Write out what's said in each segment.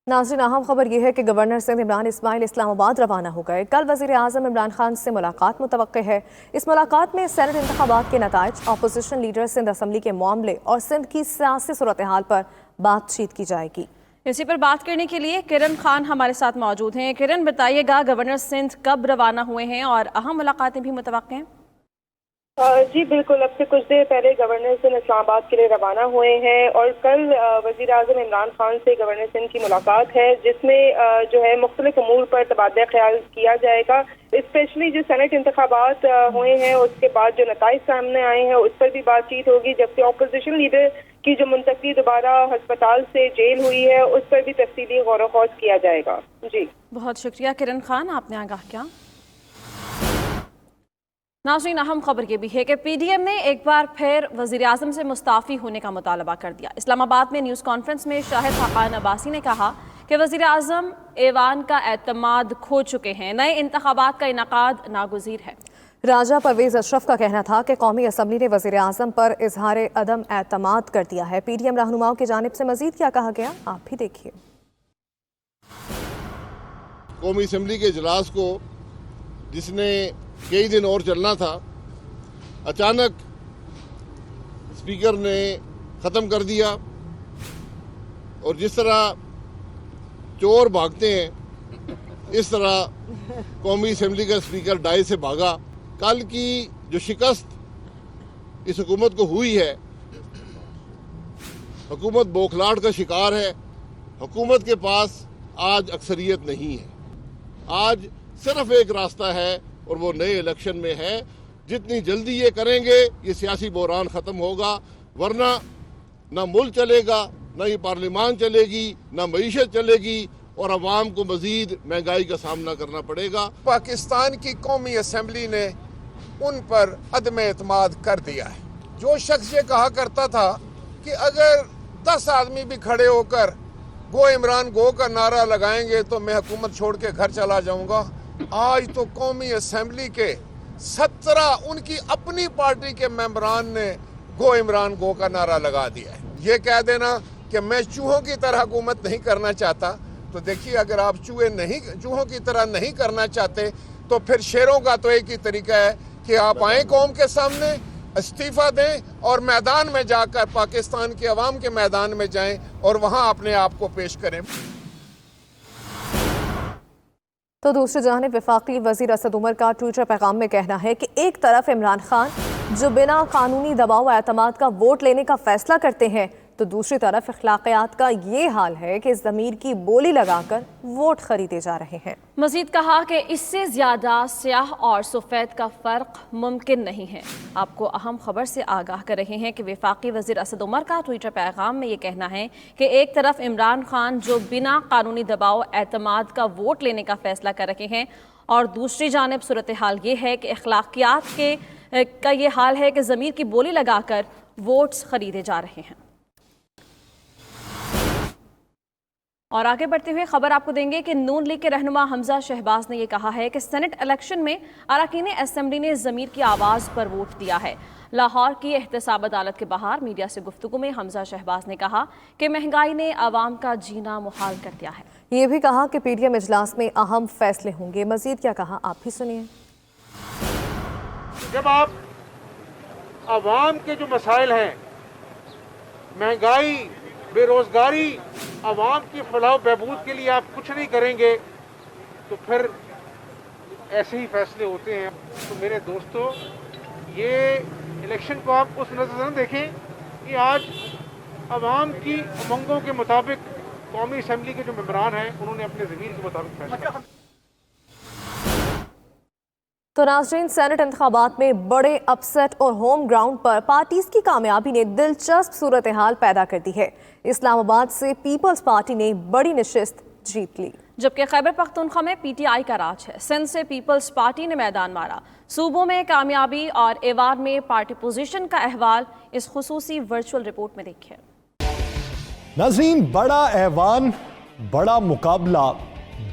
नाज़रीन, अहम खबर यह है कि गवर्नर सिंध इमरान इस्माइल इस्लामाबाद रवाना हो गए। कल वज़ीर आज़म इमरान खान से मुलाकात मुतवक्के है। इस मुलाकात में सेनेट इंतखाबात के नताइज, अपोजिशन लीडर सिंध असम्बली के मामले और सिंध की सियासी सूरत हाल पर बातचीत की जाएगी। इसी पर बात करने के लिए किरण खान हमारे साथ मौजूद हैं। किरण, बताइएगा गवर्नर सिंध कब रवाना हुए हैं और अहम मुलाकातें भी मुतवक्के हैं? जी बिल्कुल, अब से कुछ देर पहले गवर्नर सिंध इस्लामाबाद के लिए रवाना हुए हैं और कल वज़ीर आज़म इमरान खान से गवर्नर सिंध की मुलाकात है, जिसमें जो है मुख्तलिफ अमूर पर तबादला ख्याल किया जाएगा। स्पेशली जो सेनेट इंतखाबात हुए हैं उसके बाद जो नताइज सामने आए हैं उस पर भी बातचीत होगी, जबकि अपोजिशन लीडर की जो मुंतकली दोबारा अस्पताल से जेल हुई है उस पर भी तफसीली गौर व खौज किया जाएगा। जी बहुत शुक्रिया किरण खान, आपने आगाह किया। नाज़रीन, अहम खबर ये भी है कि पीडीएम ने एक बार फिर वज़ीर आज़म से मुस्ताफ़ी होने का मुतालबा कर दिया। इस्लामाबाद में न्यूज़ कॉन्फ्रेंस में शाहिद खाकान अब्बासी ने कहा कि वज़ीर आज़म ऐवान का एतमाद खो चुके हैं, नए इंतखाबात का इनकाद नागुज़ीर है। राजा परवेज़ अशरफ का कहना था कि कौमी असम्बली ने वज़ीर आज़म पर इजहार अदम एतमाद कर दिया है। पीडीएम रहनुमाओं की जानिब से मज़ीद क्या कहा गया, आप भी देखिए। कौमी असम्बली के इजलास को जिसने कई दिन और चलना था, अचानक स्पीकर ने ख़त्म कर दिया और जिस तरह चोर भागते हैं इस तरह कौमी असम्बली का स्पीकर डाई से भागा। कल की जो शिकस्त इस हुकूमत को हुई है, हुकूमत बौखलाहट का शिकार है। हुकूमत के पास आज अक्सरियत नहीं है। आज सिर्फ एक रास्ता है और वो नए इलेक्शन में है। जितनी जल्दी ये करेंगे ये सियासी बहरान ख़त्म होगा, वरना ना मुल्क चलेगा, ना ये पार्लियामान चलेगी, ना मईशत चलेगी और अवाम को मजीद महंगाई का सामना करना पड़ेगा। पाकिस्तान की कौमी असम्बली ने उन पर अदम एतमाद कर दिया है। जो शख्स ये कहा करता था कि अगर 10 आदमी भी खड़े होकर गो इमरान गो का नारा लगाएंगे तो मैं हुकूमत छोड़ के घर चला जाऊंगा, आज तो कौमी असम्बली के 17 उनकी अपनी पार्टी के मेंबरान ने गो इमरान गो का नारा लगा दिया है। ये कह देना कि मैं चूहों की तरह हुकूमत नहीं करना चाहता, तो देखिए अगर आप चूहों की तरह नहीं करना चाहते तो फिर शेरों का तो एक ही तरीका है कि आप आए कौम के सामने, इस्तीफा दें और मैदान में जाकर पाकिस्तान के अवाम के मैदान में जाएं और वहां अपने आप को पेश करें। तो दूसरी जानिब वफाकी वज़ीर असद उमर का ट्विटर पैगाम में कहना है कि एक तरफ इमरान खान जो बिना कानूनी दबाव व एतमाद का वोट लेने का फैसला करते हैं, तो दूसरी तरफ अखलाकियात का ये हाल है कि ज़मीर की बोली लगाकर वोट खरीदे जा रहे हैं। मजीद कहा कि इससे ज़्यादा स्याह और सफ़ेद का फ़र्क मुमकिन नहीं है। आपको अहम खबर से आगाह कर रहे हैं कि वफाकी वज़ीर असद उमर का ट्विटर पैगाम में ये कहना है कि एक तरफ इमरान खान जो बिना कानूनी दबाव एतमाद का वोट लेने का फ़ैसला कर रहे हैं और दूसरी जानिब सूरत हाल ये है कि अखलाकियात का ये हाल है कि ज़मीर की बोली लगाकर वोट्स खरीदे जा रहे हैं। और आगे बढ़ते हुए खबर आपको देंगे कि नून लीग के रहनुमा हमजा शहबाज ने यह कहा है कि सेनेट इलेक्शन में अरकान असेंबली ने ज़मीर की आवाज़ पर वोट दिया है। लाहौर की एहतसाब अदालत के बाहर मीडिया से गुफ्तगू में हमजा शहबाज ने कहा कि महंगाई ने आवाम का जीना मुहाल कर दिया है। ये भी कहा कि पीडीएम इजलास में अहम फैसले होंगे। मजीद क्या कहा, आप भी सुनिए। जब आप आवाम के जो मसाइल हैं, महंगाई, बेरोजगारी, आवाम की फलाह बहबूद के लिए आप कुछ नहीं करेंगे तो फिर ऐसे ही फैसले होते हैं। तो मेरे दोस्तों, ये इलेक्शन को आप उस नज़र से न देखें कि आज आवाम की उमंगों के मुताबिक कौमी असम्बली के जो मेंबरान हैं उन्होंने अपने ज़मीर के मुताबिक फैसला। तो नाज़रीन, सेनेट इंतखाबात में बड़े अपसेट और होम ग्राउंड पर पार्टीज की कामयाबी ने दिलचस्प सूरत हाल पैदा कर दी है। इस्लामाबाद से पीपल्स पार्टी ने बड़ी नशिस्त जीत ली, जबकि खैबर पख्तूनख्वा में पीटीआई का राज है। सिंध से पीपल्स पार्टी ने मैदान मारा। सूबों में कामयाबी और ऐवान में पार्टी पोजीशन का अहवाल इस खुसूसी वर्चुअल रिपोर्ट में देखिए। नाज़रीन, बड़ा ऐवान, बड़ा मुकाबला,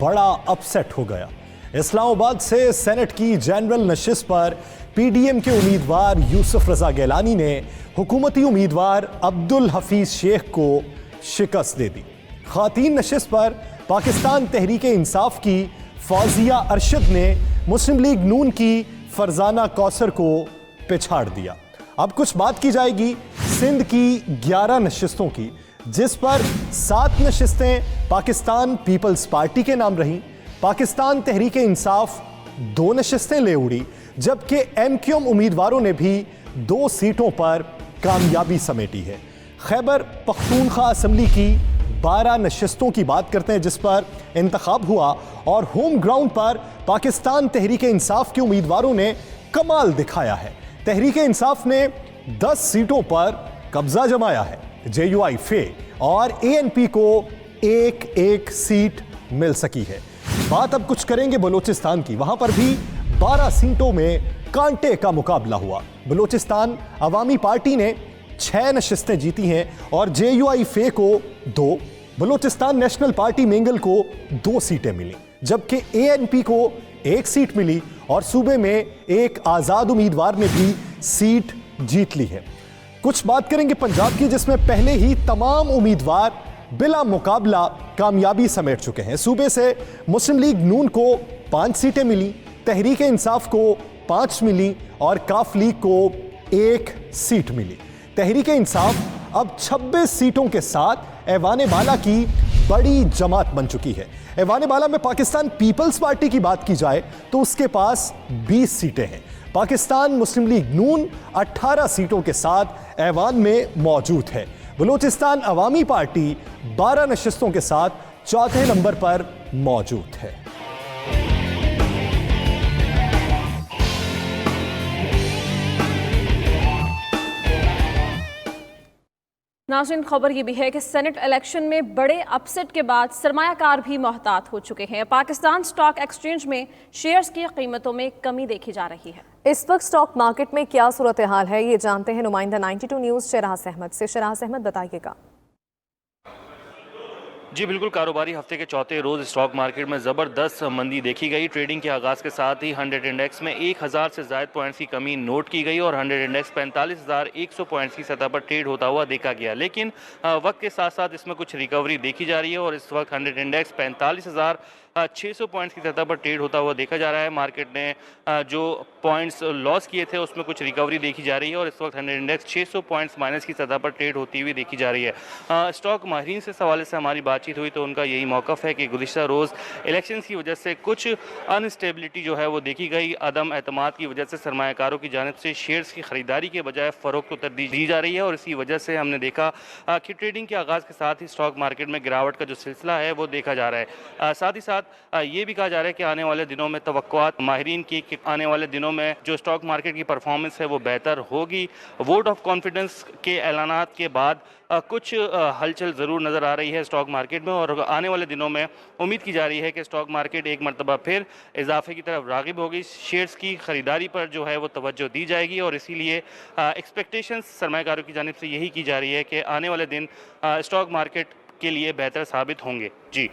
बड़ा अपसेट हो गया। इस्लामाबाद से सेनेट की जनरल नशिस्त पर पीडीएम के उम्मीदवार यूसुफ रजा गैलानी ने हुकूमती उम्मीदवार अब्दुल हफीज शेख को शिकस्त दे दी। खातीन नशिस्त पर पाकिस्तान तहरीक इंसाफ की फौजिया अरशद ने मुस्लिम लीग नून की फरजाना कौसर को पिछाड़ दिया। अब कुछ बात की जाएगी सिंध की 11 नशिस्तों की, जिस पर 7 नशिस्तें पाकिस्तान पीपल्स पार्टी के नाम रहीं। पाकिस्तान तहरीक इंसाफ 2 नशिस्तें ले उड़ी, जबकि एमक्यूएम उम्मीदवारों ने भी 2 सीटों पर कामयाबी समेटी है। खैबर पख्तूनख्वा असेंबली की 12 नशिस्तों की बात करते हैं जिस पर इंतखाब हुआ, और होम ग्राउंड पर पाकिस्तान तहरीक इंसाफ के उम्मीदवारों ने कमाल दिखाया है। तहरीक इंसाफ ने 10 सीटों पर कब्जा जमाया है। JUI फे और ANP को एक सीट मिल सकी है। बात अब कुछ करेंगे बलूचिस्तान की। वहां पर भी 12 सीटों में कांटे का मुकाबला हुआ। बलूचिस्तान अवामी पार्टी ने 6 नशिस्तें जीती हैं और JUI फे को 2, बलूचिस्तान नेशनल पार्टी मेंगल को 2 सीटें मिली, जबकि ANP को 1 सीट मिली और सूबे में एक आजाद उम्मीदवार ने भी सीट जीत ली है। कुछ बात करेंगे पंजाब की, जिसमें पहले ही तमाम उम्मीदवार बिला मुकाबला कामयाबी समेट चुके हैं। सूबे से मुस्लिम लीग नून को 5 सीटें मिली, तहरीक इंसाफ को 5 मिली और काफ लीग को 1 सीट मिली। तहरीक इंसाफ अब 26 सीटों के साथ ऐवान बाला की बड़ी जमात बन चुकी है। ऐवान बाला में पाकिस्तान पीपल्स पार्टी की बात की जाए तो उसके पास 20 सीटें हैं। पाकिस्तान मुस्लिम लीग नून 18 सीटों के साथ ऐवान में मौजूद है। बलूचिस्तान अवामी पार्टी 12 नशिस्तों के साथ 4थे नंबर पर मौजूद है। नाज़रीन, खबर ये भी है कि सेनेट इलेक्शन में बड़े अपसेट के बाद सरमायाकार भी मोहतात हो चुके हैं। पाकिस्तान स्टॉक एक्सचेंज में शेयर्स की कीमतों में कमी देखी जा रही है। इस वक्त स्टॉक मार्केट में क्या सूरत हाल है, ये जानते हैं नुमाइंदा 92 न्यूज़ शराज अहमद से। शराज अहमद, बताइएगा। जी बिल्कुल, कारोबारी हफ्ते के चौथे रोज़ स्टॉक मार्केट में ज़बरदस्त मंदी देखी गई। ट्रेडिंग के आगाज़ के साथ ही 100 इंडेक्स में 1000 से ज़ायद पॉइंट्स की कमी नोट की गई और 100 इंडेक्स 45,100 पॉइंट्स की सतह पर ट्रेड होता हुआ देखा गया। लेकिन वक्त के साथ साथ इसमें कुछ रिकवरी देखी जा रही है और इस वक्त 100 इंडेक्स 45,600 पॉइंट्स की सतह पर ट्रेड होता हुआ देखा जा रहा है। मार्केट ने जो पॉइंट्स लॉस किए थे उसमें कुछ रिकवरी देखी जा रही है और इस वक्त 100 इंडेक्स 600 पॉइंट्स माइनस की सतह पर ट्रेड होती हुई देखी जा रही है। स्टॉक माहिरीन से हवाले से हमारी बातचीत हुई तो उनका यही मौक़िफ़ है कि गुज़िश्ता रोज़ इलेक्शन की वजह से कुछ अनस्टेबिलिटी जो है वो देखी गई। अदम एतमाद की वजह से सरमायाकारों की जानिब से शेयर्स की ख़रीदारी के बजाय फ़रोख्त को तरजीह दी जा रही है और इसी वजह से हमने देखा कि ट्रेडिंग के आगाज़ के साथ ही स्टॉक मार्केट में गिरावट का जो सिलसिला है वो देखा जा रहा है। साथ ही साथ ये भी कहा जा रहा है कि आने वाले दिनों में तवक्कुआत माहिरीन की कि आने वाले दिनों में जो स्टॉक मार्केट की परफॉर्मेंस है वो बेहतर होगी। वोट ऑफ कॉन्फिडेंस के ऐलानात के बाद कुछ हलचल ज़रूर नज़र आ रही है स्टॉक मार्केट में और आने वाले दिनों में उम्मीद की जा रही है कि स्टॉक मार्केट एक मरतबा फिर इजाफे की तरफ राग़िब होगी। शेयर्स की ख़रीदारी पर जो है वो तवज्जो दी जाएगी और इसीलिए एक्सपेक्टेशंस सरमायाकारों की जानिब से यही की जा रही है कि आने वाले दिन स्टॉक मार्केट के लिए बेहतर साबित होंगे। जी